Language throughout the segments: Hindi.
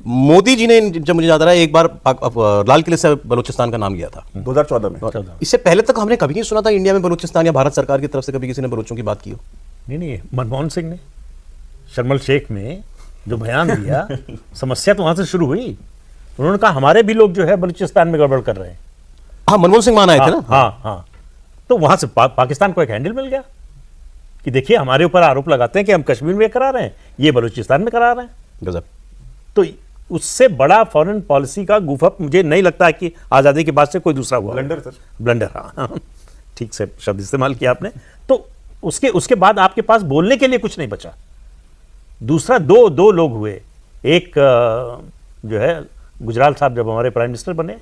मोदी जी ने, जब मुझे याद आ रहा है, एक बार लाल किले से बलूचिस्तान का नाम लिया था 2014 में। इससे पहले तक हमने कभी नहीं सुना था इंडिया में बलूचिस्तान या भारत सरकार की तरफ से कभी किसी ने बलूचों की बात की हो। नहीं, मनमोहन सिंह ने शर्मल शेख में जो बयान दिया, समस्या तो वहां से शुरू हुई। उन्होंने कहा हमारे भी लोग जो है बलूचिस्तान में गड़बड़ कर रहे हैं। हाँ, मनमोहन सिंह मान आए थे ना। हाँ, तो वहां से पाकिस्तान को एक हैंडल मिल गया कि देखिए हमारे ऊपर आरोप लगाते हैं कि हम कश्मीर में करा रहे हैं, ये बलूचिस्तान में करा रहे हैं। गजब। तो उससे बड़ा फॉरेन पॉलिसी का गुफअप मुझे नहीं लगता है कि आजादी के बाद से कोई दूसरा हुआ। Blunder sir, blunder. हाँ, ठीक से शब्द इस्तेमाल किया आपने। तो उसके बाद आपके पास बोलने के लिए कुछ नहीं बचा। दूसरा, दो लोग हुए। एक जो है गुजराल साहब जब हमारे प्राइम मिनिस्टर बने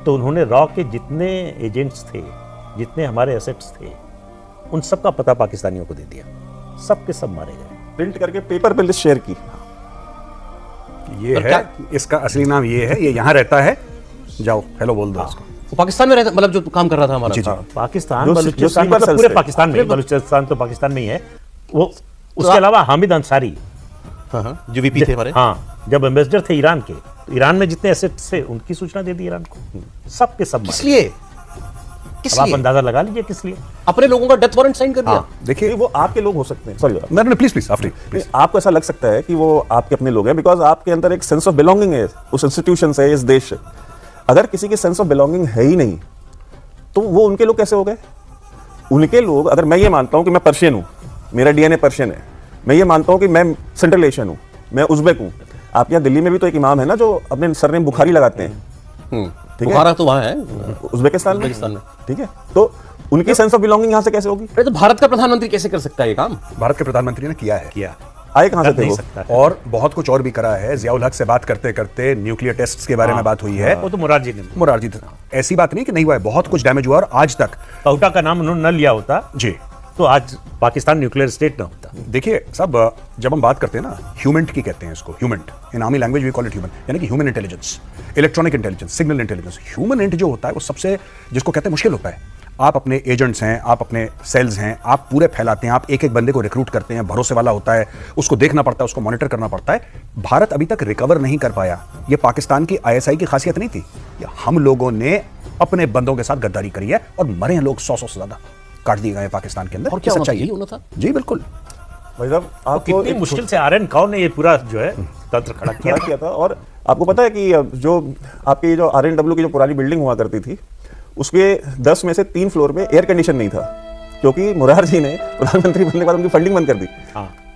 तो उन्होंने रॉ के जितने एजेंट्स थे, जितने हमारे एसेट्स थे, उन सब का पता पाकिस्तानियों को दे दिया, सब के सब मारे गए। प्रिंट करके पेपर पे लिस्ट शेयर की। ये है, इसका असली नाम ये है, ये यहाँ रहता है, जाओ हेलो बोल दो उसको। वो पाकिस्तान में रहता, मतलब जो काम कर रहा था हमारा। जी, जी। पाकिस्तान, बलूचिस्तान, मतलब पूरे पाकिस्तान में, बलूचिस्तान तो पाकिस्तान में ही है वो। उसके अलावा हामिद अंसारी, जो वीपी थे हमारे, हाँ, जब एम्बेसडर थे ईरान के, तो ईरान में जितने एसेट्स थे उनकी सूचना दे दी ईरान को, सब के सब। किस लिए? अब आप अंदाजा लगा लीजिए किस लिए। अपने लोगों का डेथ वारंट साइन कर दिया। देखिए वो आपके लोग हो सकते हैं, सॉरी नहीं, प्लीज आफ्टर आपको ऐसा लग सकता है कि वो आपके अपने लोग हैं, बिकॉज आपके अंदर एक सेंस ऑफ बिलोंगिंग है उस इंस्टीट्यूशन से, इस देश से। अगर किसी की सेंस ऑफ बिलोंगिंग है ही नहीं तो वो उनके लोग कैसे हो गए? उनके लोग, अगर मैं ये मानता हूं कि मैं पर्शियन हूं, मेरा डीएनए पर्शियन है, मैं ये मानता हूं कि मैं सेंट्रल एशियन हूं, मैं उज़्बेक हूं। आप यहाँ दिल्ली में भी तो एक इमाम है ना जो अपने सरनेम बुखारी लगाते हैं, ठीक है? बुखारा तो वहाँ है, उज़्बेकिस्तान में, ठीक है? तो उनकी सेंस ऑफ बिलोंगिंग यहाँ से कैसे होगी? अरे तो भारत का प्रधानमंत्री कैसे कर सकता है ये काम? भारत के प्रधानमंत्री ने किया आए कहाँ से थे वो? और बहुत कुछ और भी करा है। ज़ियाउल हक से बात करते करते न्यूक्लियर टेस्ट्स के बारे में बात हुई है। वो तो मुरारजी था। ऐसी बात नहीं कि नहीं हुआ है, बहुत कुछ डैमेज हुआ। और आज तक काउटा का नाम उन्होंने न लिया होता जी तो आज पाकिस्तान न्यूक्लियर स्टेट ना होता। देखिए साहब, जब हम बात करते हैं ना, ह्यूमेंट की कहते हैं इसको, humint in army language we call it human, यानी कि human intelligence, electronic intelligence, signal intelligence. Humint जो होता है वो सबसे, जिसको कहते हैं, मुश्किल होता है। आप अपने एजेंट्स हैं, आप अपने सेल्स हैं, आप पूरे फैलाते हैं, आप एक एक बंदे को रिक्रूट करते हैं, भरोसे वाला होता है, उसको देखना पड़ता है, उसको मॉनिटर करना पड़ता है। भारत अभी तक रिकवर नहीं कर पाया। ये पाकिस्तान की आईएसआई की खासियत नहीं थी, हम लोगों ने अपने बंदों के साथ गद्दारी करी है और मरे हैं लोग 100 से ज्यादा, काट दिए गए पाकिस्तान के अंदर। और क्या सच्चाई होना था? जी बिल्कुल। भाई साहब, आपको कितनी मुश्किल से आर्यन कौर ने ये पूरा जो है तंत्र खड़ा किया था। और आपको पता है कि जो आपकी जो RNW की जो पुरानी बिल्डिंग हुआ करती थी, उसके 10 में से 3 फ्लोर में एयर कंडीशन नहीं था, क्योंकि मुरारजी ने प्रधानमंत्री बनने के बाद उनकी फंडिंग बंद कर दी।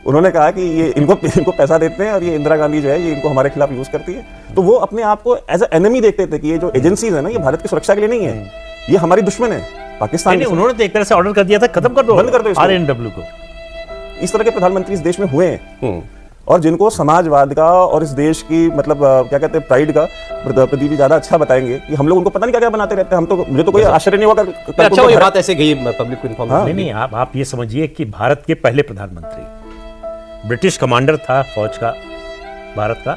उन्होंने कहा कि ये इनको पैसा देते हैं और ये इंदिरा गांधी जो है ये इनको हमारे खिलाफ यूज करती है। तो वो अपने आप को एज ए एनिमी देखते थे कि ये जो एजेंसीज है ना, ये भारत की सुरक्षा के लिए नहीं है, ये हमारी दुश्मन है पाकिस्तान। उन्होंने तो एक तरह से ऑर्डर कर दिया था, खत्म कर दो, बंद कर दो RNW को। इस तरह के प्रधानमंत्री इस देश में हुए हैं और जिनको समाजवाद का और इस देश की, मतलब क्या कहते हैं, प्राइड का प्रदीप जी ज्यादा अच्छा बताएंगे कि हम लोग उनको पता नहीं क्या क्या बनाते रहते हैं। हम तो, मुझे तो कोई आश्चर्य नहीं हुआ। अच्छा, ये बात ऐसे गई पब्लिक को इन्फॉर्मेशन। नहीं, आप ये समझिए कि भारत के पहले प्रधानमंत्री, ब्रिटिश कमांडर था फौज का भारत का,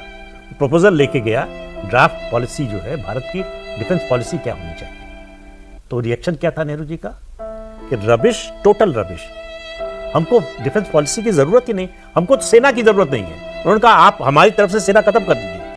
प्रपोजल लेके गया, ड्राफ्ट पॉलिसी जो है भारत की डिफेंस पॉलिसी क्या होनी चाहिए। तो रिएक्शन क्या था नेहरू जी का कि रबिश, टोटल रबिश, हमको डिफेंस पॉलिसी की जरूरत ही नहीं, हमको सेना की जरूरत नहीं है। उन्होंने कहा आप हमारी तरफ से सेना खत्म कर दीजिए।